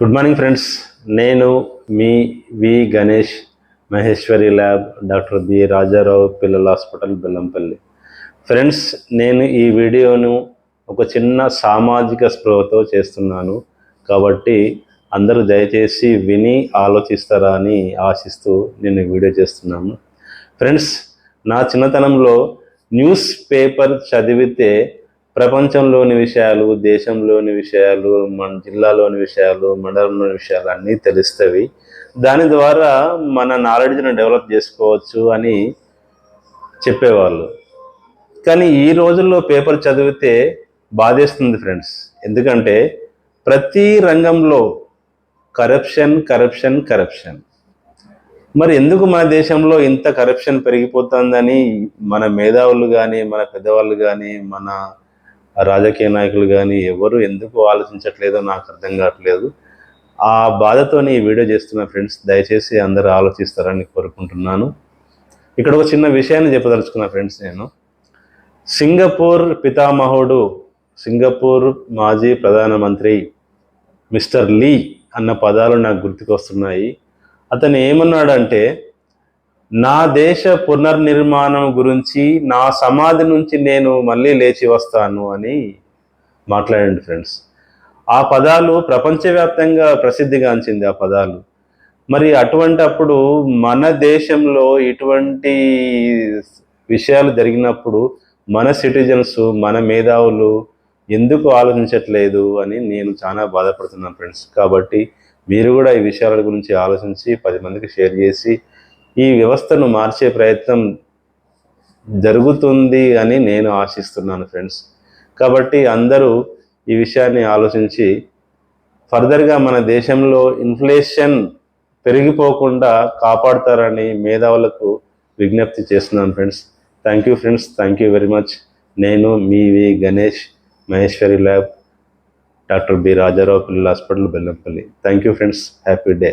Good morning friends. నేను మీ V Ganesh, Maheshwari lab, doctor B Rajarao పిల్లల హాస్పిటల్, బెల్లంపల్లి. ఫ్రెండ్స్, నేను ఈ వీడియోను ఒక చిన్న సామాజిక స్పృహతో చేస్తున్నాను కాబట్టి అందరూ దయచేసి విని ఆలోచిస్తారా అని ఆశిస్తూ నేను వీడియో చేస్తున్నాను. ఫ్రెండ్స్, నా చిన్నతనంలో న్యూస్ పేపర్ చదివితే ప్రపంచంలోని విషయాలు, దేశంలోని విషయాలు, మన జిల్లాలోని విషయాలు, మండలంలోని విషయాలు అన్నీ తెలుస్తవి. దాని ద్వారా మన నాలెడ్జ్ని డెవలప్ చేసుకోవచ్చు అని చెప్పేవాళ్ళు. కానీ ఈ రోజుల్లో పేపర్ చదివితే బాధేస్తుంది ఫ్రెండ్స్. ఎందుకంటే ప్రతి రంగంలో కరప్షన్ కరప్షన్ కరప్షన్. మరి ఎందుకు మన దేశంలో ఇంత కరప్షన్ పెరిగిపోతుందని మన మేధావులు కానీ, మన పెద్దవాళ్ళు కానీ, మన రాజకీయ నాయకులు కానీ ఎవరు ఎందుకు ఆలోచించట్లేదో నాకు అర్థం కావట్లేదు. ఆ బాధతోని ఈ వీడియో చేస్తున్న ఫ్రెండ్స్, దయచేసి అందరూ ఆలోచిస్తారని కోరుకుంటున్నాను. ఇక్కడ ఒక చిన్న విషయాన్ని చెప్పదలుచుకున్న ఫ్రెండ్స్, నేను సింగపూర్ పితామహుడు, సింగపూర్ మాజీ ప్రధానమంత్రి మిస్టర్ లీ అన్న పదాలు నాకు గుర్తుకొస్తున్నాయి. అతను ఏమన్నాడంటే, నా దేశ పునర్నిర్మాణం గురించి నా సమాధి నుంచి నేను మళ్ళీ లేచి వస్తాను అని మాట్లాడండి ఫ్రెండ్స్. ఆ పదాలు ప్రపంచవ్యాప్తంగా ప్రసిద్ధిగాంచింది ఆ పదాలు. మరి అప్పుడు మన దేశంలో ఇటువంటి విషయాలు జరిగినప్పుడు మన సిటిజన్స్, మన మేధావులు ఎందుకు ఆలోచించట్లేదు అని నేను చాలా బాధపడుతున్నాను ఫ్రెండ్స్. కాబట్టి మీరు కూడా ఈ విషయాల గురించి ఆలోచించి 10 మందికి షేర్ చేసి ఈ వ్యవస్థను మార్చే ప్రయత్నం జరుగుతుంది అని నేను ఆశిస్తున్నాను ఫ్రెండ్స్. కాబట్టి అందరూ ఈ విషయాన్ని ఆలోచించి ఫర్దర్గా మన దేశంలో ఇన్ఫ్లేషన్ పెరిగిపోకుండా కాపాడుతారని మేధావులకు విజ్ఞప్తి చేస్తున్నాను friends. Thank you friends, thank you very much. నేను మీ V Ganesh, Maheshwari lab, doctor B Rajarao పిల్లల hospital, Bellampalli. Thank you friends. Happy day.